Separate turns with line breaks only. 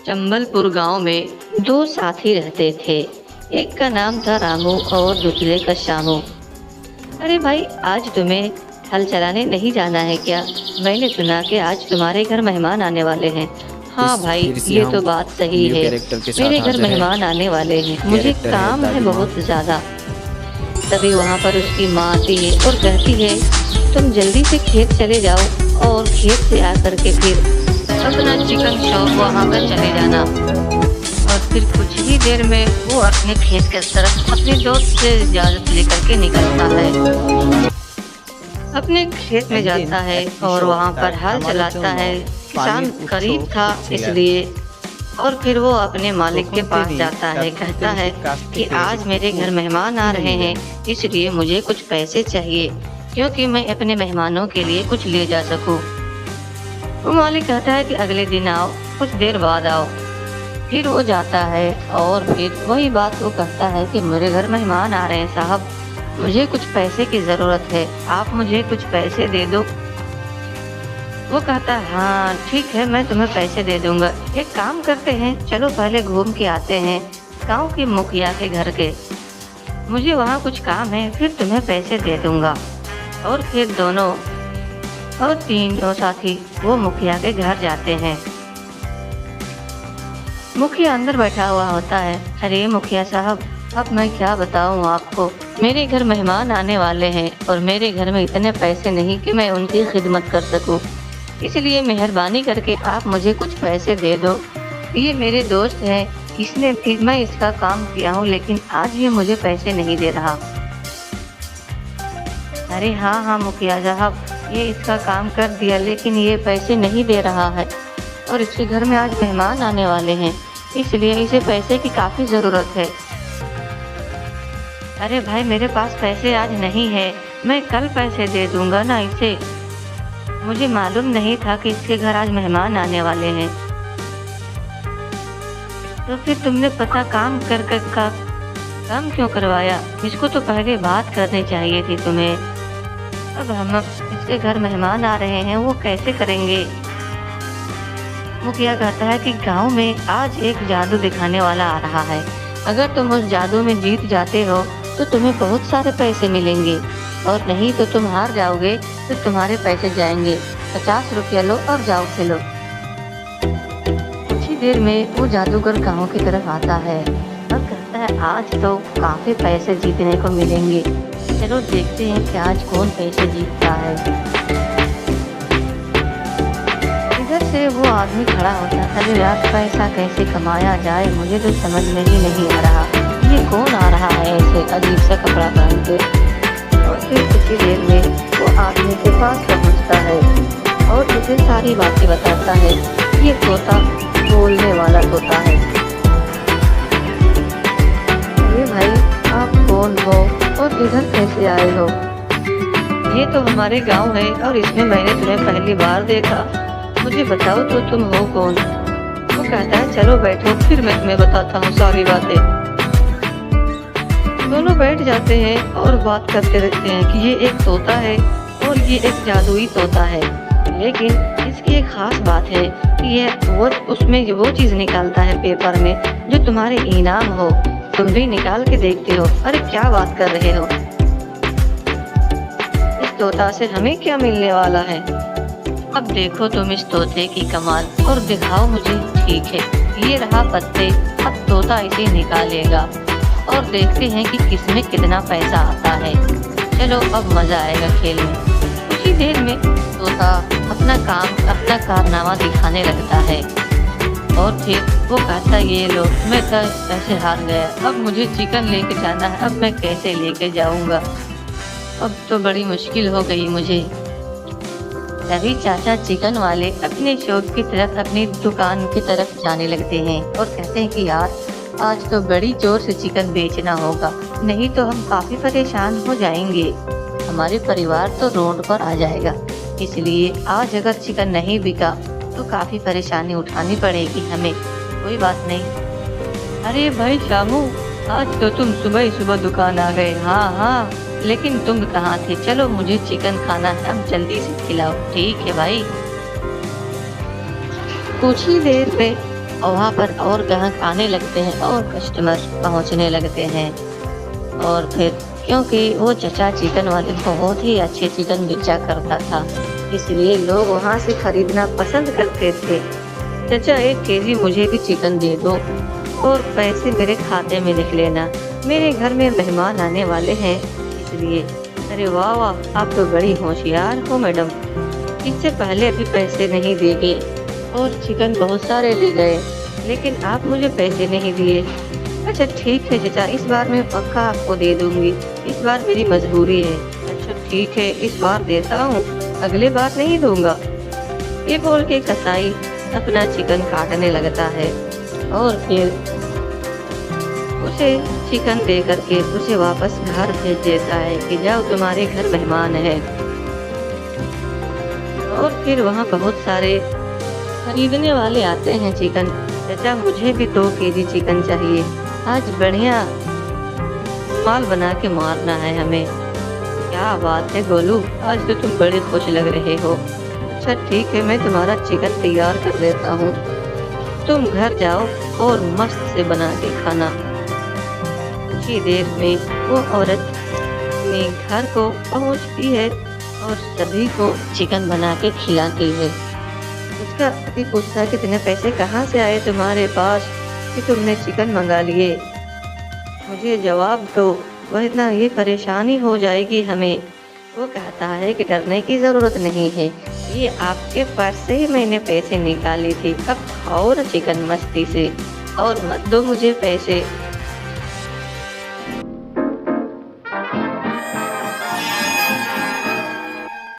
चंबलपुर गांव में दो साथी रहते थे। एक का नाम था रामू और दूसरे का श्यामू। अरे भाई, आज तुम्हें हल चलाने नहीं जाना है क्या? मैंने सुना कि आज तुम्हारे घर मेहमान आने वाले हैं। हाँ
इस
भाई,
फिर से
ये
हम
तो बात सही
न्यू
है।
कैरेक्टर के
मेरे
साथ
घर
हाजिर है।
मेहमान आने वाले हैं, मुझे
कैरेक्टर है
काम है
दादी माँ।
बहुत ज्यादा। तभी वहाँ पर उसकी माँ आती है और कहती है, तुम जल्दी से खेत चले जाओ और खेत से आकर के फिर अपना चिकन शॉप वहाँ पर चले जाना। और फिर कुछ ही देर में वो अपने खेत की तरफ अपने दोस्त से इजाजत लेकर के निकलता है, अपने खेत में जाता है और वहाँ पर हल चलाता है। किसान करीब था इसलिए। और फिर वो अपने मालिक के पास जाता है, कहता है कि आज मेरे घर मेहमान आ रहे हैं, इसलिए मुझे कुछ पैसे चाहिए क्योंकि मैं अपने मेहमानों के लिए कुछ ले जा सकूं। वो मालिक कहता है कि अगले दिन आओ, कुछ देर बाद आओ। फिर वो जाता है और फिर वही बात वो कहता है कि मेरे घर मेहमान आ रहे हैं साहब, मुझे कुछ पैसे की जरूरत है, आप मुझे कुछ पैसे दे दो। वो कहता है हाँ ठीक है, मैं तुम्हें पैसे दे दूंगा। एक काम करते हैं, चलो पहले घूम के आते हैं गांव के मुखिया के घर के, मुझे वहाँ कुछ काम है, फिर तुम्हें पैसे दे दूंगा। और फिर दोनों और तीनों साथी वो मुखिया के घर जाते हैं। मुखिया अंदर बैठा हुआ होता है। अरे मुखिया साहब, अब मैं क्या बताऊं आपको, मेरे घर मेहमान आने वाले हैं और मेरे घर में इतने पैसे नहीं कि मैं उनकी खिदमत कर सकूं, इसलिए मेहरबानी करके आप मुझे कुछ पैसे दे दो। ये मेरे दोस्त है, मैं इसका काम किया हूँ, लेकिन आज ये मुझे पैसे नहीं दे रहा। अरे हाँ हाँ मुखिया साहब, ये इसका काम कर दिया, लेकिन ये पैसे नहीं दे रहा है और इसके घर में आज मेहमान आने वाले हैं, इसलिए इसे पैसे की काफ़ी ज़रूरत है। अरे भाई, मेरे पास पैसे आज नहीं है, मैं कल पैसे दे दूंगा ना इसे, मुझे मालूम नहीं था कि इसके घर आज मेहमान आने वाले हैं। तो फिर तुमने पता काम कर का काम क्यों करवाया? इसको तो पहले बात करनी चाहिए थी तुम्हें। अब हम इसके घर मेहमान आ रहे हैं, वो कैसे करेंगे? मुखिया कहता है कि गांव में आज एक जादू दिखाने वाला आ रहा है, अगर तुम उस जादू में जीत जाते हो तो तुम्हें बहुत सारे पैसे मिलेंगे, और नहीं तो तुम हार जाओगे तो तुम्हारे पैसे जाएंगे। 50 रुपया लो और जाओ खेलो। कुछ ही देर में वो जादूगर गांव की तरफ आता है और कहता है आज तो काफी पैसे जीतने को मिलेंगे, चलो देखते हैं कि आज कौन पैसे जीतता है। इधर से वो आदमी खड़ा होता है। अरे यार, पैसा कैसे कमाया जाए, मुझे तो समझ में ही नहीं आ रहा, ये कौन आ रहा है ऐसे अजीब सा कपड़ा पहन के। और फिर कुछ ही देर में वो आदमी के पास पहुंचता है और उसे सारी बातें बताता है। ये तोता बोलने वाला तोता है। अरे भाई, आप कौन हो और इधर कैसे आए हो? ये तो हमारे गांव है और इसमें मैंने तुम्हें पहली बार देखा, मुझे बताओ तो तुम हो कौन? वो कहता है चलो बैठो, फिर मैं तुम्हें बताता हूँ सारी बातें। दोनों बैठ जाते हैं और बात करते रहते हैं कि ये एक तोता है और ये एक जादुई तोता है, लेकिन इसकी एक खास बात है कि ये वो उसमें वो चीज निकालता है पेपर में जो तुम्हारे इनाम हो, तुम भी निकाल के देखते हो। अरे क्या बात कर रहे हो, इस तोता से हमें क्या मिलने वाला है? अब देखो तुम इस तोते की कमाल और दिखाओ मुझे। ठीक है, ये रहा पत्ते, अब तोता इसे निकालेगा और देखते हैं कि किसमें कितना पैसा आता है। चलो अब मजा आएगा खेल में। कुछ ही देर में तोता अपना कारनामा दिखाने लगता है और फिर वो कहता ये लो, मैं तो पैसे हार गया, अब मुझे चिकन लेके जाना है, अब मैं कैसे लेके जाऊंगा, अब तो बड़ी मुश्किल हो गई मुझे। तभी चाचा चिकन वाले अपने शॉप की तरफ, अपनी दुकान की तरफ जाने लगते हैं और कहते हैं कि यार आज तो बड़ी जोर से चिकन बेचना होगा, नहीं तो हम काफी परेशान हो जाएंगे, हमारे परिवार तो रोड पर आ जाएगा, इसलिए आज अगर चिकन नहीं बिका तो काफी परेशानी उठानी पड़ेगी हमें। कोई बात नहीं। अरे भाई शामू, आज तो तुम सुबह ही सुबह दुकान आ गए। हाँ हाँ, लेकिन तुम कहाँ थे? चलो मुझे चिकन खाना है, अब जल्दी से खिलाओ। ठीक है भाई। कुछ ही देर में वहाँ पर और ग्राहक आने लगते हैं और कस्टमर पहुँचने लगते हैं। और फिर क्योंकि वो चचा चिकन वाले बहुत ही अच्छे चिकन बेचा करता था, इसलिए लोग वहाँ से खरीदना पसंद करते थे। चचा 1 केजी मुझे भी चिकन दे दो और पैसे मेरे खाते में लिख लेना। मेरे घर में मेहमान आने वाले हैं इसलिए। अरे वाह वाह! आप तो बड़ी होशियार हो मैडम। इससे पहले भी पैसे नहीं देंगे और चिकन बहुत सारे ले गए, लेकिन आप मुझे पैसे नहीं दिए। अच्छा ठीक है चचा, इस बार मैं पक्का आपको दे दूँगी। इस बार मेरी मजबूरी है। अच्छा ठीक है, इस बार देता हूँ, अगली बार नहीं दूँगा। ये बोल के कसाई अपना चिकन काटने लगता है और फिर उसे चिकन दे करके उसे वापस घर भेज देता है कि जाओ तुम्हारे घर मेहमान है। और फिर वहाँ बहुत सारे खरीदने वाले आते हैं चिकन। चाचा मुझे भी 2 केजी चिकन चाहिए, आज बढ़िया माल बना के मारना है हमें। क्या बात है गोलू, आज तो तुम बड़े खुश लग रहे हो। अच्छा ठीक है, मैं तुम्हारा चिकन तैयार कर देता हूँ, तुम घर जाओ और मस्त से बना के खाना। कुछ ही देर में वो औरत अपने घर को पहुँचती है और सभी को चिकन बना के खिलाती है। उसका पति पूछता है कितने पैसे कहाँ से आए तुम्हारे पास कि तुमने चिकन मंगा लिए? मुझे जवाब दो, वरना ये परेशानी हो जाएगी हमें। वो कहता है कि डरने की ज़रूरत नहीं है, ये आपके पर्स से ही मैंने पैसे निकाली थी। अब खाओ ना चिकन मस्ती से और मत दो मुझे पैसे।